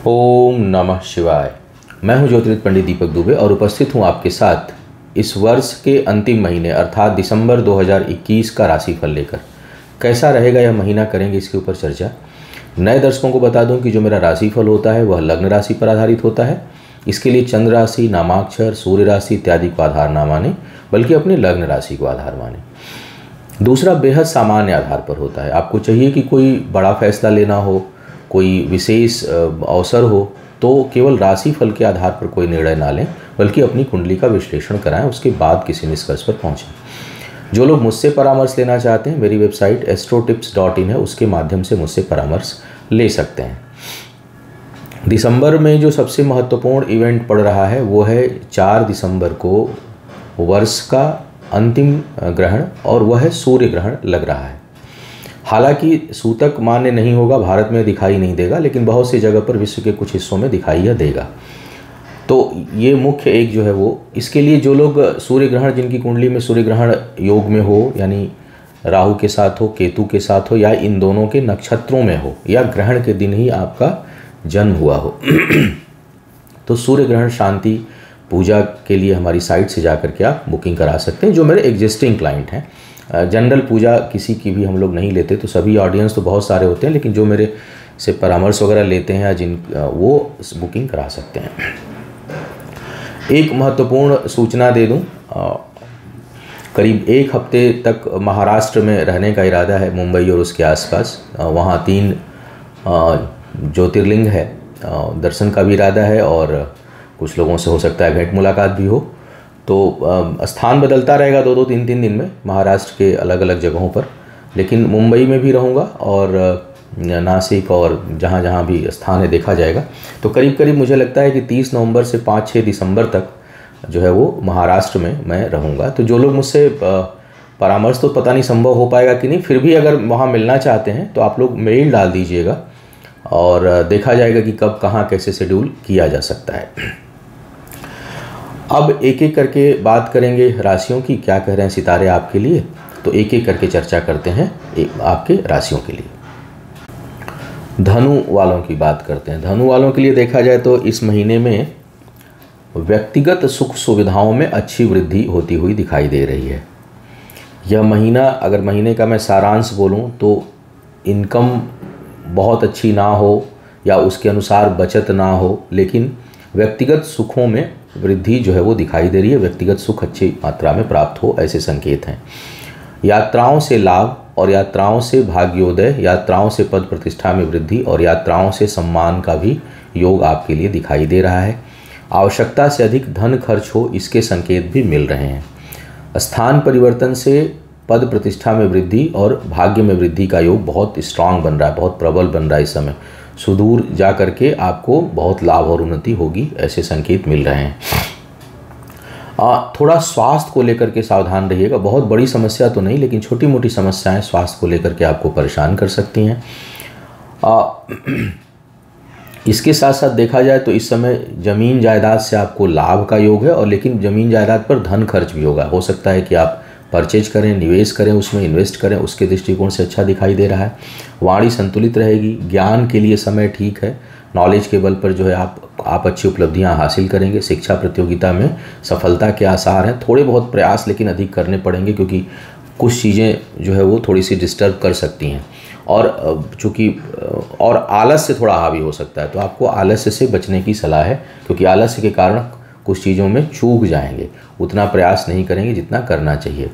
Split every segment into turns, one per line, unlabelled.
ओम नमः शिवाय। मैं हूं ज्योतिर्विद पंडित दीपक दुबे और उपस्थित हूं आपके साथ इस वर्ष के अंतिम महीने अर्थात दिसंबर 2021 का राशिफल लेकर। कैसा रहेगा यह महीना, करेंगे इसके ऊपर चर्चा। नए दर्शकों को बता दूं कि जो मेरा राशिफल होता है वह लग्न राशि पर आधारित होता है। इसके लिए चंद्र राशि, नामाक्षर, सूर्य राशि इत्यादि को आधार ना माने, बल्कि अपने लग्न राशि को आधार माने। दूसरा बेहद सामान्य आधार पर होता है। आपको चाहिए कि कोई बड़ा फैसला लेना हो, कोई विशेष अवसर हो, तो केवल राशिफल के आधार पर कोई निर्णय ना लें, बल्कि अपनी कुंडली का विश्लेषण कराएं, उसके बाद किसी निष्कर्ष पर पहुंचें। जो लोग मुझसे परामर्श लेना चाहते हैं, मेरी वेबसाइट astrotips.in है, उसके माध्यम से मुझसे परामर्श ले सकते हैं। दिसंबर में जो सबसे महत्वपूर्ण इवेंट पड़ रहा है वो है 4 दिसंबर को वर्ष का अंतिम ग्रहण, और वह है सूर्य ग्रहण लग रहा है। हालांकि सूतक मान्य नहीं होगा, भारत में दिखाई नहीं देगा, लेकिन बहुत सी जगह पर विश्व के कुछ हिस्सों में दिखाई यह देगा। तो ये मुख्य एक जो है वो, इसके लिए जो लोग सूर्य ग्रहण, जिनकी कुंडली में सूर्य ग्रहण योग में हो, यानी राहु के साथ हो, केतु के साथ हो, या इन दोनों के नक्षत्रों में हो, या ग्रहण के दिन ही आपका जन्म हुआ हो तो सूर्य ग्रहण शांति पूजा के लिए हमारी साइट से जाकर के आप बुकिंग करा सकते हैं। जो मेरे एग्जिस्टिंग क्लाइंट हैं, जनरल पूजा किसी की भी हम लोग नहीं लेते, तो सभी ऑडियंस तो बहुत सारे होते हैं, लेकिन जो मेरे से परामर्श वगैरह लेते हैं या जिन वो बुकिंग करा सकते हैं। एक महत्वपूर्ण सूचना दे दूं, करीब 1 हफ्ते तक महाराष्ट्र में रहने का इरादा है, मुंबई और उसके आसपास। वहाँ 3 ज्योतिर्लिंग है, दर्शन का भी इरादा है, और कुछ लोगों से हो सकता है भेंट मुलाकात भी हो। तो स्थान बदलता रहेगा 2-2, 3-3 दिन में महाराष्ट्र के अलग अलग जगहों पर, लेकिन मुंबई में भी रहूँगा और नासिक और जहाँ जहाँ भी स्थान है देखा जाएगा। तो करीब करीब मुझे लगता है कि 30 नवंबर से 5-6 दिसंबर तक जो है वो महाराष्ट्र में मैं रहूँगा। तो जो लोग मुझसे परामर्श, तो पता नहीं संभव हो पाएगा कि नहीं, फिर भी अगर वहाँ मिलना चाहते हैं तो आप लोग मेल डाल दीजिएगा और देखा जाएगा कि कब कहाँ कैसे शेड्यूल किया जा सकता है। अब एक एक करके बात करेंगे राशियों की, क्या कह रहे हैं सितारे आपके लिए, तो एक एक करके चर्चा करते हैं आपके राशियों के लिए। धनु वालों की बात करते हैं। धनु वालों के लिए देखा जाए तो इस महीने में व्यक्तिगत सुख सुविधाओं में अच्छी वृद्धि होती हुई दिखाई दे रही है। यह महीना, अगर महीने का मैं सारांश बोलूं तो इनकम बहुत अच्छी ना हो या उसके अनुसार बचत ना हो, लेकिन व्यक्तिगत सुखों में वृद्धि जो है वो दिखाई दे रही है। व्यक्तिगत सुख अच्छी मात्रा में प्राप्त हो, ऐसे संकेत हैं। यात्राओं से लाभ और यात्राओं से भाग्योदय, यात्राओं से पद प्रतिष्ठा में वृद्धि और यात्राओं से सम्मान का भी योग आपके लिए दिखाई दे रहा है। आवश्यकता से अधिक धन खर्च हो, इसके संकेत भी मिल रहे हैं। स्थान परिवर्तन से पद प्रतिष्ठा में वृद्धि और भाग्य में वृद्धि का योग बहुत स्ट्रांग बन रहा है, बहुत प्रबल बन रहा है इस समय। सुदूर जा करके आपको बहुत लाभ और उन्नति होगी, ऐसे संकेत मिल रहे हैं। थोड़ा स्वास्थ्य को लेकर के सावधान रहिएगा। बहुत बड़ी समस्या तो नहीं, लेकिन छोटी मोटी समस्याएं स्वास्थ्य को लेकर के आपको परेशान कर सकती हैं। इसके साथ साथ देखा जाए तो इस समय ज़मीन जायदाद से आपको लाभ का योग है, और लेकिन ज़मीन जायदाद पर धन खर्च भी होगा। हो सकता है कि आप परचेज करें, निवेश करें, उसमें इन्वेस्ट करें, उसके दृष्टिकोण से अच्छा दिखाई दे रहा है। वाणी संतुलित रहेगी। ज्ञान के लिए समय ठीक है। नॉलेज के बल पर जो है आप अच्छी उपलब्धियां हासिल करेंगे। शिक्षा प्रतियोगिता में सफलता के आसार हैं। थोड़े बहुत प्रयास लेकिन अधिक करने पड़ेंगे, क्योंकि कुछ चीज़ें जो है वो थोड़ी सी डिस्टर्ब कर सकती हैं, और चूँकि और आलस्य थोड़ा हावी हो सकता है, तो आपको आलस्य से बचने की सलाह है, क्योंकि आलस्य के कारण कुछ चीज़ों में चूक जाएंगे, उतना प्रयास नहीं करेंगे जितना करना चाहिए।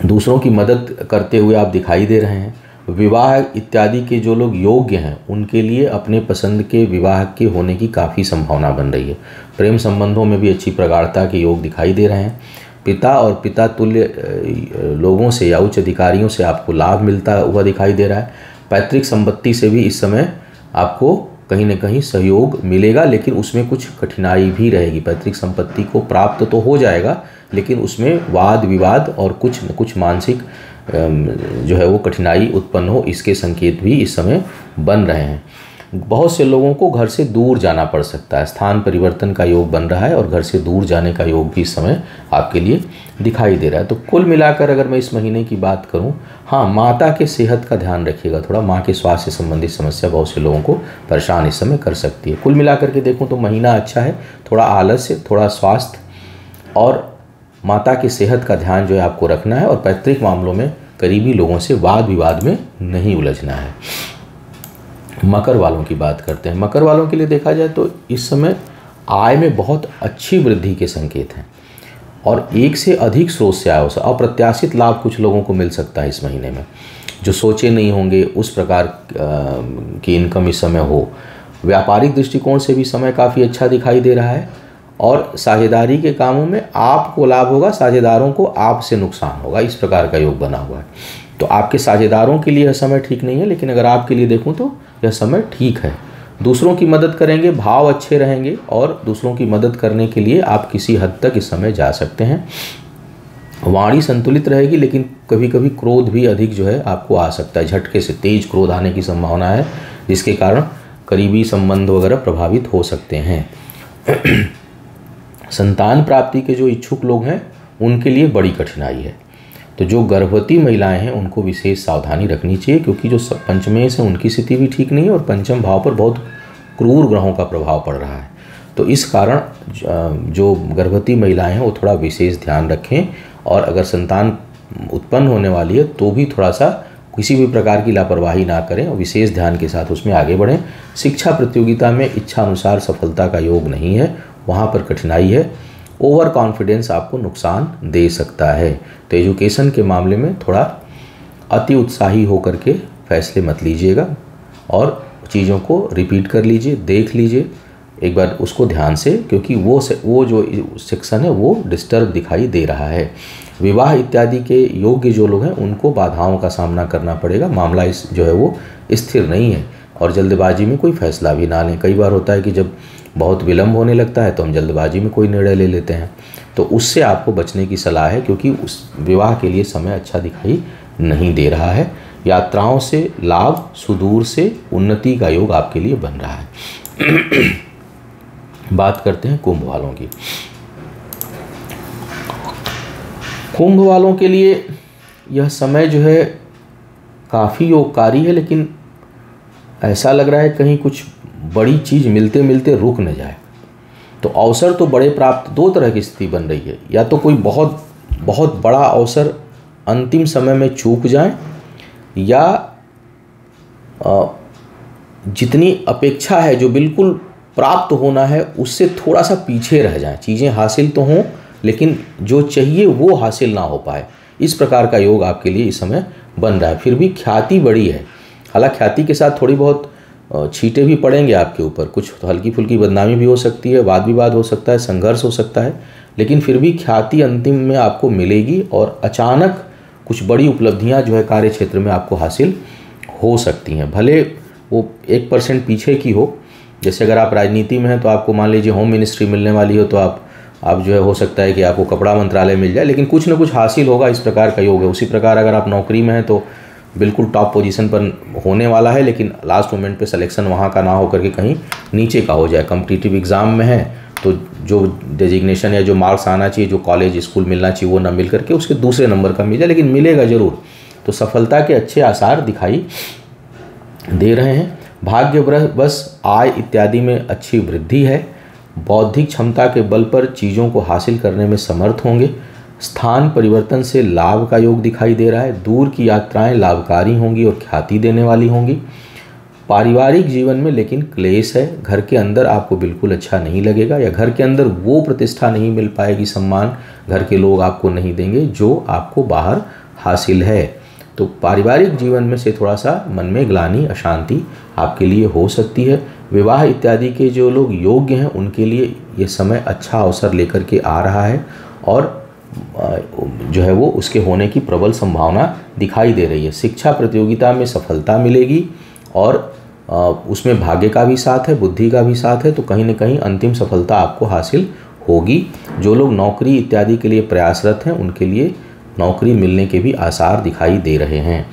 दूसरों की मदद करते हुए आप दिखाई दे रहे हैं। विवाह इत्यादि के जो लोग योग्य हैं उनके लिए अपने पसंद के विवाह के होने की काफ़ी संभावना बन रही है। प्रेम संबंधों में भी अच्छी प्रगाढ़ता के योग दिखाई दे रहे हैं। पिता और पिता तुल्य लोगों से या उच्च अधिकारियों से आपको लाभ मिलता हुआ दिखाई दे रहा है। पैतृक संपत्ति से भी इस समय आपको कहीं न कहीं सहयोग मिलेगा, लेकिन उसमें कुछ कठिनाई भी रहेगी। पैतृक संपत्ति को प्राप्त तो हो जाएगा, लेकिन उसमें वाद विवाद और कुछ न कुछ मानसिक जो है वो कठिनाई उत्पन्न हो, इसके संकेत भी इस समय बन रहे हैं। बहुत से लोगों को घर से दूर जाना पड़ सकता है, स्थान परिवर्तन का योग बन रहा है और घर से दूर जाने का योग भी इस समय आपके लिए दिखाई दे रहा है। तो कुल मिलाकर अगर मैं इस महीने की बात करूं, हाँ, माता के सेहत का ध्यान रखिएगा, थोड़ा माँ के स्वास्थ्य से संबंधित समस्या बहुत से लोगों को परेशान इस समय कर सकती है। कुल मिलाकर के देखूँ तो महीना अच्छा है, थोड़ा आलस्य, थोड़ा स्वास्थ्य और माता की सेहत का ध्यान जो है आपको रखना है, और पैतृक मामलों में करीबी लोगों से वाद विवाद में नहीं उलझना है। मकर वालों की बात करते हैं। मकर वालों के लिए देखा जाए तो इस समय आय में बहुत अच्छी वृद्धि के संकेत हैं और एक से अधिक स्रोत से आय हो सकता है। अप्रत्याशित लाभ कुछ लोगों को मिल सकता है इस महीने में, जो सोचे नहीं होंगे उस प्रकार की इनकम इस समय हो। व्यापारिक दृष्टिकोण से भी समय काफ़ी अच्छा दिखाई दे रहा है और साझेदारी के कामों में आपको लाभ होगा, साझेदारों को आपसे नुकसान होगा, इस प्रकार का योग बना हुआ है। तो आपके साझेदारों के लिए यह समय ठीक नहीं है, लेकिन अगर आपके लिए देखूं तो यह समय ठीक है। दूसरों की मदद करेंगे, भाव अच्छे रहेंगे और दूसरों की मदद करने के लिए आप किसी हद तक इस समय जा सकते हैं। वाणी संतुलित रहेगी, लेकिन कभी कभी क्रोध भी अधिक जो है आपको आ सकता है, झटके से तेज क्रोध आने की संभावना है, जिसके कारण करीबी संबंध वगैरह प्रभावित हो सकते हैं। संतान प्राप्ति के जो इच्छुक लोग हैं उनके लिए बड़ी कठिनाई है। तो जो गर्भवती महिलाएं हैं उनको विशेष सावधानी रखनी चाहिए, क्योंकि जो पंचमें से उनकी स्थिति भी ठीक नहीं है और पंचम भाव पर बहुत क्रूर ग्रहों का प्रभाव पड़ रहा है। तो इस कारण जो गर्भवती महिलाएं हैं वो थोड़ा विशेष ध्यान रखें, और अगर संतान उत्पन्न होने वाली है तो भी थोड़ा सा किसी भी प्रकार की लापरवाही ना करें और विशेष ध्यान के साथ उसमें आगे बढ़ें। शिक्षा प्रतियोगिता में इच्छा अनुसार सफलता का योग नहीं है, वहाँ पर कठिनाई है। ओवर कॉन्फिडेंस आपको नुकसान दे सकता है। तो एजुकेशन के मामले में थोड़ा अति उत्साही होकर के फैसले मत लीजिएगा और चीज़ों को रिपीट कर लीजिए, देख लीजिए एक बार उसको ध्यान से, क्योंकि वो जो सेक्शन है वो डिस्टर्ब दिखाई दे रहा है। विवाह इत्यादि के योग्य जो लोग हैं उनको बाधाओं का सामना करना पड़ेगा। मामला जो है वो स्थिर नहीं है और जल्दबाजी में कोई फैसला भी ना लें। कई बार होता है कि जब बहुत विलम्ब होने लगता है तो हम जल्दबाजी में कोई निर्णय ले लेते हैं, तो उससे आपको बचने की सलाह है, क्योंकि उस विवाह के लिए समय अच्छा दिखाई नहीं दे रहा है। यात्राओं से लाभ, सुदूर से उन्नति का योग आपके लिए बन रहा है। बात करते हैं कुंभ वालों की। कुंभ वालों के लिए यह समय जो है काफ़ी योगकारी है, लेकिन ऐसा लग रहा है कहीं कुछ बड़ी चीज़ मिलते मिलते रुक न जाए। तो अवसर तो बड़े प्राप्त, दो तरह की स्थिति बन रही है, या तो कोई बहुत बहुत बड़ा अवसर अंतिम समय में चूक जाए, या जितनी अपेक्षा है जो बिल्कुल प्राप्त होना है उससे थोड़ा सा पीछे रह जाए। चीज़ें हासिल तो हों लेकिन जो चाहिए वो हासिल ना हो पाए, इस प्रकार का योग आपके लिए इस समय बन रहा है। फिर भी ख्याति बड़ी है, हालांकि ख्याति के साथ थोड़ी बहुत छींटे भी पड़ेंगे आपके ऊपर, कुछ हल्की फुल्की बदनामी भी हो सकती है, वाद विवाद हो सकता है, संघर्ष हो सकता है, लेकिन फिर भी ख्याति अंतिम में आपको मिलेगी और अचानक कुछ बड़ी उपलब्धियां जो है कार्य क्षेत्र में आपको हासिल हो सकती हैं, भले वो 1% पीछे की हो। जैसे अगर आप राजनीति में हैं तो आपको मान लीजिए होम मिनिस्ट्री मिलने वाली हो, तो आप जो है हो सकता है कि आपको कपड़ा मंत्रालय मिल जाए, लेकिन कुछ ना कुछ हासिल होगा, इस प्रकार का योग है। उसी प्रकार अगर आप नौकरी में हैं तो बिल्कुल टॉप पोजीशन पर होने वाला है, लेकिन लास्ट मोमेंट पे सिलेक्शन वहाँ का ना होकर के कहीं नीचे का हो जाए। कॉम्पिटिटिव एग्ज़ाम में है तो जो डेजिग्नेशन या जो मार्क्स आना चाहिए, जो कॉलेज स्कूल मिलना चाहिए, वो ना मिल करके उसके दूसरे नंबर का मिल जाए, लेकिन मिलेगा ज़रूर। तो सफलता के अच्छे आसार दिखाई दे रहे हैं। भाग्य बस आय इत्यादि में अच्छी वृद्धि है। बौद्धिक क्षमता के बल पर चीज़ों को हासिल करने में समर्थ होंगे। स्थान परिवर्तन से लाभ का योग दिखाई दे रहा है। दूर की यात्राएं लाभकारी होंगी और ख्याति देने वाली होंगी। पारिवारिक जीवन में लेकिन क्लेश है। घर के अंदर आपको बिल्कुल अच्छा नहीं लगेगा, या घर के अंदर वो प्रतिष्ठा नहीं मिल पाएगी, सम्मान घर के लोग आपको नहीं देंगे जो आपको बाहर हासिल है। तो पारिवारिक जीवन में से थोड़ा सा मन में ग्लानि, अशांति आपके लिए हो सकती है। विवाह इत्यादि के जो लोग योग्य हैं उनके लिए ये समय अच्छा अवसर लेकर के आ रहा है, और जो है वो उसके होने की प्रबल संभावना दिखाई दे रही है। शिक्षा प्रतियोगिता में सफलता मिलेगी और उसमें भाग्य का भी साथ है, बुद्धि का भी साथ है, तो कहीं ना कहीं अंतिम सफलता आपको हासिल होगी। जो लोग नौकरी इत्यादि के लिए प्रयासरत हैं उनके लिए नौकरी मिलने के भी आसार दिखाई दे रहे हैं।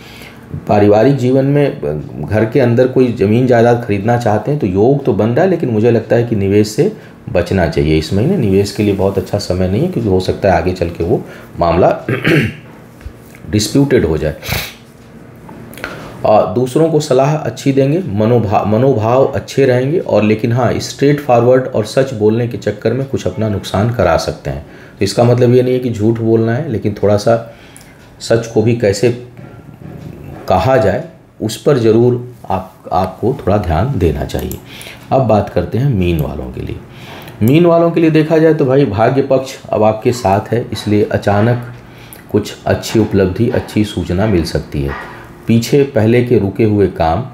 पारिवारिक जीवन में घर के अंदर कोई ज़मीन जायदाद खरीदना चाहते हैं तो योग तो बन रहा है, लेकिन मुझे लगता है कि निवेश से बचना चाहिए। इस महीने निवेश के लिए बहुत अच्छा समय नहीं है, क्योंकि हो सकता है आगे चल के वो मामला डिस्प्यूटेड हो जाए। और दूसरों को सलाह अच्छी देंगे, मनोभाव अच्छे रहेंगे, और लेकिन हाँ, स्ट्रेट फॉरवर्ड और सच बोलने के चक्कर में कुछ अपना नुकसान करा सकते हैं। तो इसका मतलब ये नहीं है कि झूठ बोलना है, लेकिन थोड़ा सा सच को भी कैसे कहा जाए उस पर ज़रूर आपको थोड़ा ध्यान देना चाहिए। अब बात करते हैं मीन वालों के लिए। मीन वालों के लिए देखा जाए तो भाई भाग्य पक्ष अब आपके साथ है, इसलिए अचानक कुछ अच्छी उपलब्धि, अच्छी सूचना मिल सकती है। पीछे पहले के रुके हुए काम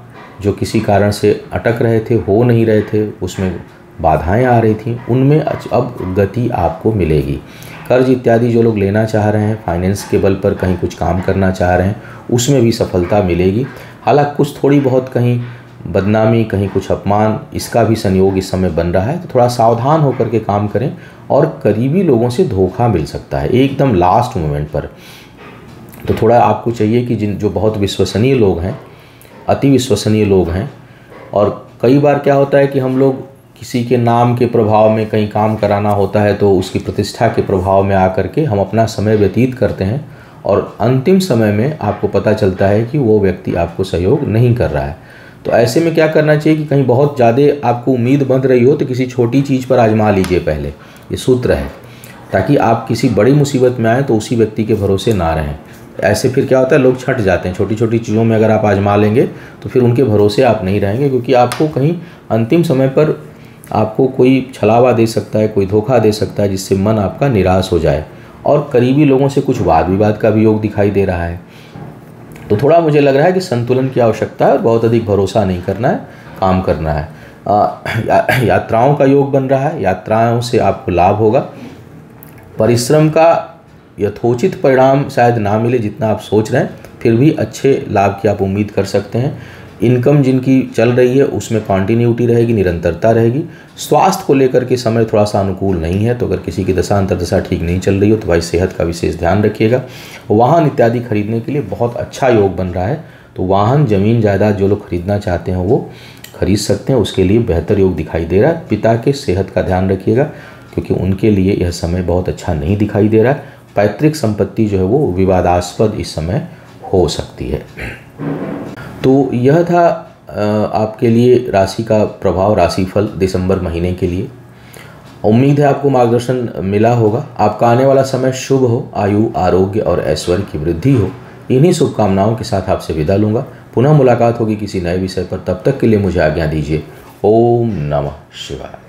जो किसी कारण से अटक रहे थे, हो नहीं रहे थे, उसमें बाधाएं आ रही थी, उनमें अब गति आपको मिलेगी। कर्ज इत्यादि जो लोग लेना चाह रहे हैं, फाइनेंस के बल पर कहीं कुछ काम करना चाह रहे हैं, उसमें भी सफलता मिलेगी। हालांकि कुछ थोड़ी बहुत कहीं बदनामी, कहीं कुछ अपमान, इसका भी संयोग इस समय बन रहा है, तो थोड़ा सावधान होकर के काम करें। और करीबी लोगों से धोखा मिल सकता है एकदम लास्ट मोमेंट पर, तो थोड़ा आपको चाहिए कि जो बहुत विश्वसनीय लोग हैं, अति विश्वसनीय लोग हैं, और कई बार क्या होता है कि हम लोग किसी के नाम के प्रभाव में कहीं काम कराना होता है, तो उसकी प्रतिष्ठा के प्रभाव में आकर के हम अपना समय व्यतीत करते हैं, और अंतिम समय में आपको पता चलता है कि वो व्यक्ति आपको सहयोग नहीं कर रहा है। तो ऐसे में क्या करना चाहिए कि कहीं बहुत ज़्यादा आपको उम्मीद बंध रही हो तो किसी छोटी चीज़ पर आजमा लीजिए पहले, ये सूत्र है, ताकि आप किसी बड़ी मुसीबत में आए तो उसी व्यक्ति के भरोसे ना रहें। ऐसे फिर क्या होता है, लोग छट जाते हैं। छोटी छोटी चीज़ों में अगर आप आजमा लेंगे तो फिर उनके भरोसे आप नहीं रहेंगे, क्योंकि आपको कहीं अंतिम समय पर आपको कोई छलावा दे सकता है, कोई धोखा दे सकता है, जिससे मन आपका निराश हो जाए। और करीबी लोगों से कुछ वाद विवाद का भी योग दिखाई दे रहा है, तो थोड़ा मुझे लग रहा है कि संतुलन की आवश्यकता है, और बहुत अधिक भरोसा नहीं करना है, काम करना है। यात्राओं का योग बन रहा है, यात्राओं से आपको लाभ होगा। परिश्रम का यथोचित परिणाम शायद ना मिले जितना आप सोच रहे हैं, फिर भी अच्छे लाभ की आप उम्मीद कर सकते हैं। इनकम जिनकी चल रही है उसमें कॉन्टिन्यूटी रहेगी, निरंतरता रहेगी। स्वास्थ्य को लेकर के समय थोड़ा सा अनुकूल नहीं है, तो अगर किसी की दशा अंतर्दशा ठीक नहीं चल रही हो तो भाई सेहत का विशेष ध्यान रखिएगा। वाहन इत्यादि खरीदने के लिए बहुत अच्छा योग बन रहा है, तो वाहन, जमीन जायदाद जो लोग खरीदना चाहते हैं वो खरीद सकते हैं, उसके लिए बेहतर योग दिखाई दे रहा है। पिता के सेहत का ध्यान रखिएगा, क्योंकि उनके लिए यह समय बहुत अच्छा नहीं दिखाई दे रहा है। पैतृक संपत्ति जो है वो विवादास्पद इस समय हो सकती है। तो यह था आपके लिए राशि का प्रभाव, राशिफल दिसंबर महीने के लिए। उम्मीद है आपको मार्गदर्शन मिला होगा। आपका आने वाला समय शुभ हो, आयु, आरोग्य और ऐश्वर्य की वृद्धि हो। इन्हीं शुभकामनाओं के साथ आपसे विदा लूँगा। पुनः मुलाकात होगी किसी नए विषय पर, तब तक के लिए मुझे आज्ञा दीजिए। ओम नमः शिवाय।